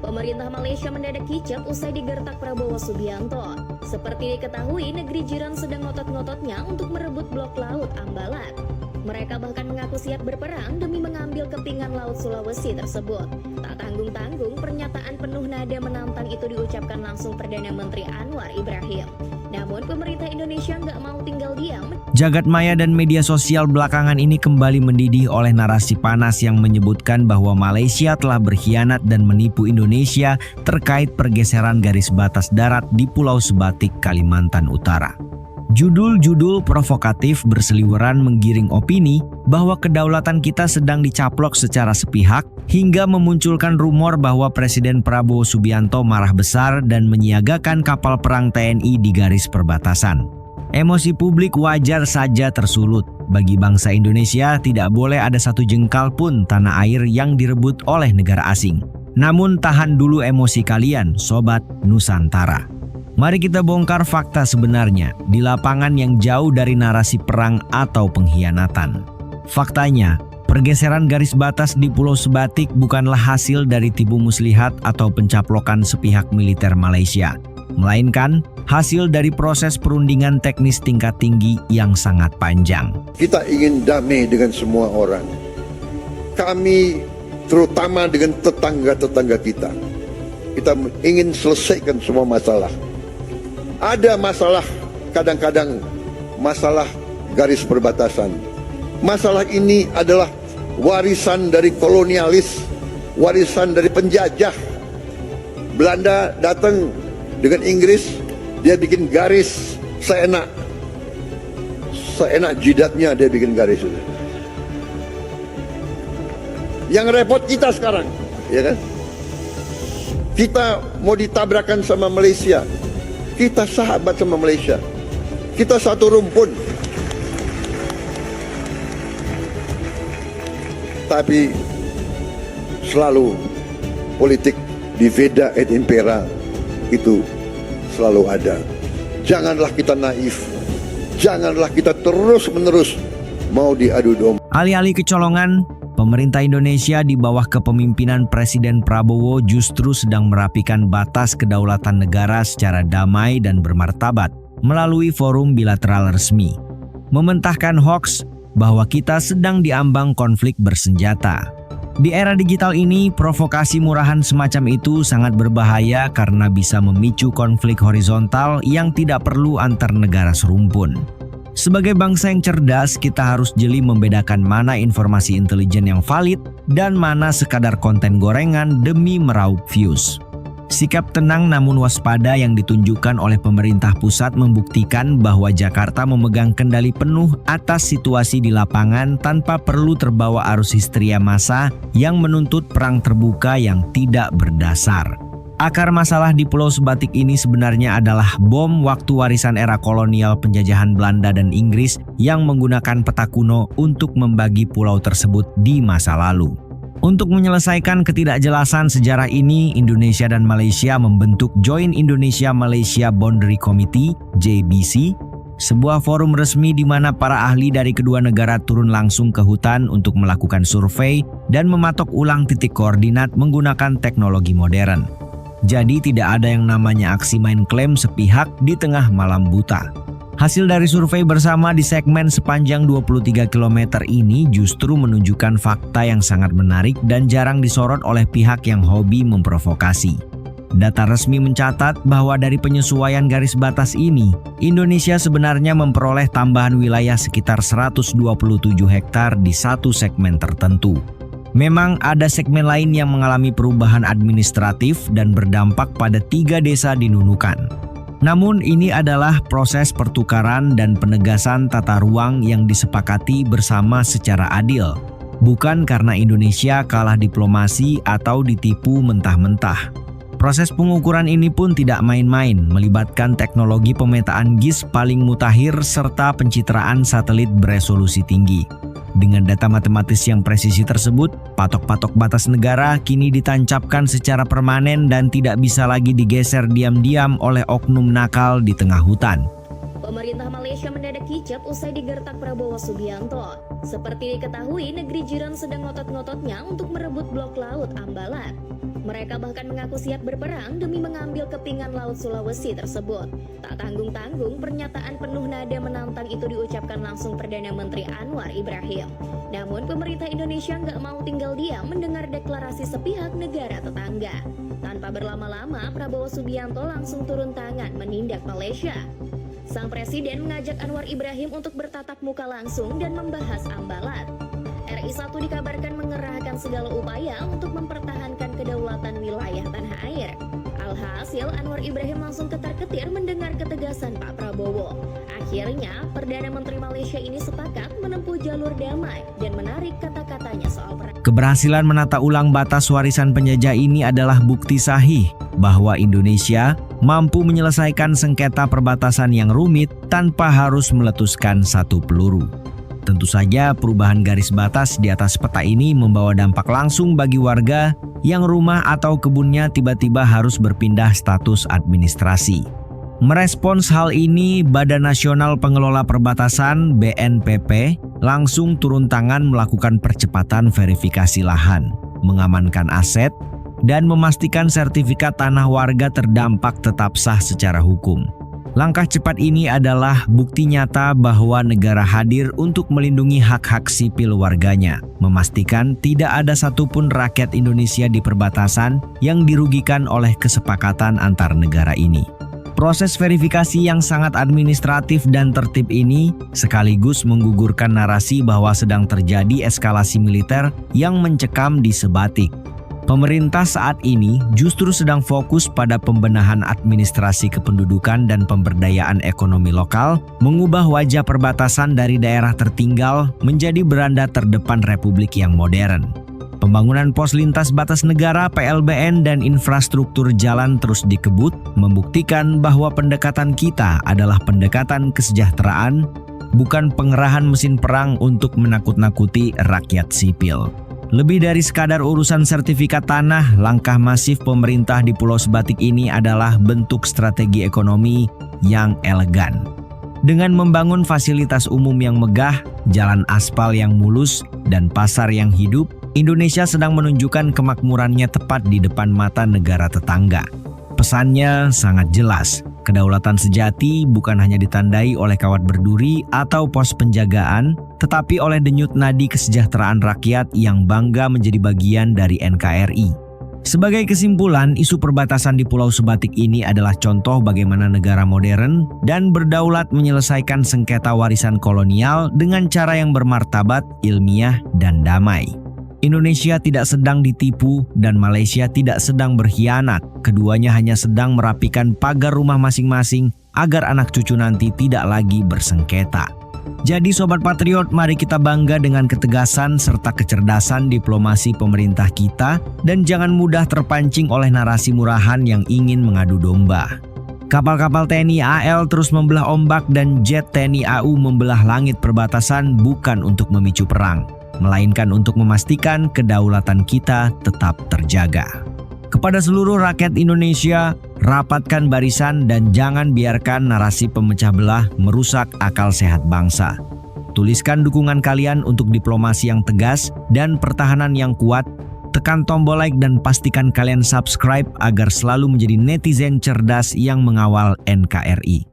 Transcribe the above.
Pemerintah Malaysia mendadak kicap usai digertak Prabowo Subianto. Seperti diketahui, negeri jiran sedang ngotot-ngototnya untuk merebut blok laut Ambalat. Mereka bahkan mengaku siap berperang demi mengambil kepingan Laut Sulawesi tersebut. Tak tanggung-tanggung, pernyataan penuh nada menantang itu diucapkan langsung Perdana Menteri Anwar Ibrahim. Namun pemerintah Indonesia nggak mau tinggal diam. Jagat maya dan media sosial belakangan ini kembali mendidih oleh narasi panas yang menyebutkan bahwa Malaysia telah berkhianat dan menipu Indonesia terkait pergeseran garis batas darat di Pulau Sebatik, Kalimantan Utara. Judul-judul provokatif berseliweran menggiring opini bahwa kedaulatan kita sedang dicaplok secara sepihak hingga memunculkan rumor bahwa Presiden Prabowo Subianto marah besar dan menyiagakan kapal perang TNI di garis perbatasan. Emosi publik wajar saja tersulut. Bagi bangsa Indonesia tidak boleh ada satu jengkal pun tanah air yang direbut oleh negara asing. Namun tahan dulu emosi kalian, Sobat Nusantara. Mari kita bongkar fakta sebenarnya di lapangan yang jauh dari narasi perang atau pengkhianatan. Faktanya, pergeseran garis batas di Pulau Sebatik bukanlah hasil dari tipu muslihat atau pencaplokan sepihak militer Malaysia, melainkan hasil dari proses perundingan teknis tingkat tinggi yang sangat panjang. Kita ingin damai dengan semua orang. Kami terutama dengan tetangga-tetangga kita. Kita ingin selesaikan semua masalah. Ada masalah, kadang-kadang masalah garis perbatasan. Masalah ini adalah warisan dari kolonialis, warisan dari penjajah. Belanda datang dengan Inggris, dia bikin garis seenak jidatnya, dia bikin garis. Yang repot kita sekarang, ya kan? Kita mau ditabrakan sama Malaysia. Kita sahabat sama Malaysia. Kita satu rumpun. Tapi selalu politik divida et impera itu selalu ada. Janganlah kita naif. Janganlah kita terus-menerus mau diadu domba. Alih-alih kecolongan, pemerintah Indonesia di bawah kepemimpinan Presiden Prabowo justru sedang merapikan batas kedaulatan negara secara damai dan bermartabat melalui forum bilateral resmi. Mementahkan hoaks bahwa kita sedang diambang konflik bersenjata. Di era digital ini, provokasi murahan semacam itu sangat berbahaya karena bisa memicu konflik horizontal yang tidak perlu antar negara serumpun. Sebagai bangsa yang cerdas, kita harus jeli membedakan mana informasi intelijen yang valid dan mana sekadar konten gorengan demi meraup views. Sikap tenang namun waspada yang ditunjukkan oleh pemerintah pusat membuktikan bahwa Jakarta memegang kendali penuh atas situasi di lapangan tanpa perlu terbawa arus histeria massa yang menuntut perang terbuka yang tidak berdasar. Akar masalah di Pulau Sebatik ini sebenarnya adalah bom waktu warisan era kolonial penjajahan Belanda dan Inggris yang menggunakan peta kuno untuk membagi pulau tersebut di masa lalu. Untuk menyelesaikan ketidakjelasan sejarah ini, Indonesia dan Malaysia membentuk Joint Indonesia-Malaysia Boundary Committee (JBC), sebuah forum resmi di mana para ahli dari kedua negara turun langsung ke hutan untuk melakukan survei dan mematok ulang titik koordinat menggunakan teknologi modern. Jadi tidak ada yang namanya aksi main klaim sepihak di tengah malam buta. Hasil dari survei bersama di segmen sepanjang 23 km ini justru menunjukkan fakta yang sangat menarik dan jarang disorot oleh pihak yang hobi memprovokasi. Data resmi mencatat bahwa dari penyesuaian garis batas ini, Indonesia sebenarnya memperoleh tambahan wilayah sekitar 127 hektar di satu segmen tertentu. Memang ada segmen lain yang mengalami perubahan administratif dan berdampak pada 3 desa di Nunukan. Namun ini adalah proses pertukaran dan penegasan tata ruang yang disepakati bersama secara adil, bukan karena Indonesia kalah diplomasi atau ditipu mentah-mentah. Proses pengukuran ini pun tidak main-main, melibatkan teknologi pemetaan GIS paling mutakhir serta pencitraan satelit beresolusi tinggi. Dengan data matematis yang presisi tersebut, patok-patok batas negara kini ditancapkan secara permanen dan tidak bisa lagi digeser diam-diam oleh oknum nakal di tengah hutan. Pemerintah Malaysia mendadak kicap usai digertak Prabowo Subianto. Seperti diketahui, negeri jiran sedang ngotot-ngototnya untuk merebut blok laut Ambalat. Mereka bahkan mengaku siap berperang demi mengambil kepingan Laut Sulawesi tersebut. Tak tanggung-tanggung, pernyataan penuh nada menantang itu diucapkan langsung Perdana Menteri Anwar Ibrahim. Namun pemerintah Indonesia nggak mau tinggal diam mendengar deklarasi sepihak negara tetangga. Tanpa berlama-lama, Prabowo Subianto langsung turun tangan menindak Malaysia. Sang presiden mengajak Anwar Ibrahim untuk bertatap muka langsung dan membahas Ambalat. RI 1 dikabarkan mengerahkan segala upaya untuk mempertahankan kedaulatan wilayah tanah air. Alhasil, Anwar Ibrahim langsung ketar-ketir mendengar ketegasan Pak Prabowo. Akhirnya, Perdana Menteri Malaysia ini sepakat menempuh jalur damai dan menarik kata-katanya soal perang. Keberhasilan menata ulang batas warisan penjajah ini adalah bukti sahih bahwa Indonesia mampu menyelesaikan sengketa perbatasan yang rumit tanpa harus meletuskan satu peluru. Tentu saja perubahan garis batas di atas peta ini membawa dampak langsung bagi warga yang rumah atau kebunnya tiba-tiba harus berpindah status administrasi. Merespons hal ini, Badan Nasional Pengelola Perbatasan (BNPP) langsung turun tangan melakukan percepatan verifikasi lahan, mengamankan aset, dan memastikan sertifikat tanah warga terdampak tetap sah secara hukum. Langkah cepat ini adalah bukti nyata bahwa negara hadir untuk melindungi hak-hak sipil warganya, memastikan tidak ada satupun rakyat Indonesia di perbatasan yang dirugikan oleh kesepakatan antar negara ini. Proses verifikasi yang sangat administratif dan tertib ini sekaligus menggugurkan narasi bahwa sedang terjadi eskalasi militer yang mencekam di Sebatik. Pemerintah saat ini justru sedang fokus pada pembenahan administrasi kependudukan dan pemberdayaan ekonomi lokal, mengubah wajah perbatasan dari daerah tertinggal menjadi beranda terdepan republik yang modern. Pembangunan pos lintas batas negara (PLBN) dan infrastruktur jalan terus dikebut, membuktikan bahwa pendekatan kita adalah pendekatan kesejahteraan, bukan pengerahan mesin perang untuk menakut-nakuti rakyat sipil. Lebih dari sekadar urusan sertifikat tanah, langkah masif pemerintah di Pulau Sebatik ini adalah bentuk strategi ekonomi yang elegan. Dengan membangun fasilitas umum yang megah, jalan aspal yang mulus, dan pasar yang hidup, Indonesia sedang menunjukkan kemakmurannya tepat di depan mata negara tetangga. Pesannya sangat jelas. Kedaulatan sejati bukan hanya ditandai oleh kawat berduri atau pos penjagaan, tetapi oleh denyut nadi kesejahteraan rakyat yang bangga menjadi bagian dari NKRI. Sebagai kesimpulan, isu perbatasan di Pulau Sebatik ini adalah contoh bagaimana negara modern dan berdaulat menyelesaikan sengketa warisan kolonial dengan cara yang bermartabat, ilmiah, dan damai. Indonesia tidak sedang ditipu dan Malaysia tidak sedang berkhianat. Keduanya hanya sedang merapikan pagar rumah masing-masing agar anak cucu nanti tidak lagi bersengketa. Jadi Sobat Patriot, mari kita bangga dengan ketegasan serta kecerdasan diplomasi pemerintah kita dan jangan mudah terpancing oleh narasi murahan yang ingin mengadu domba. Kapal-kapal TNI AL terus membelah ombak dan jet TNI AU membelah langit perbatasan bukan untuk memicu perang, melainkan untuk memastikan kedaulatan kita tetap terjaga. Kepada seluruh rakyat Indonesia, rapatkan barisan dan jangan biarkan narasi pemecah belah merusak akal sehat bangsa. Tuliskan dukungan kalian untuk diplomasi yang tegas dan pertahanan yang kuat. Tekan tombol like dan pastikan kalian subscribe agar selalu menjadi netizen cerdas yang mengawal NKRI.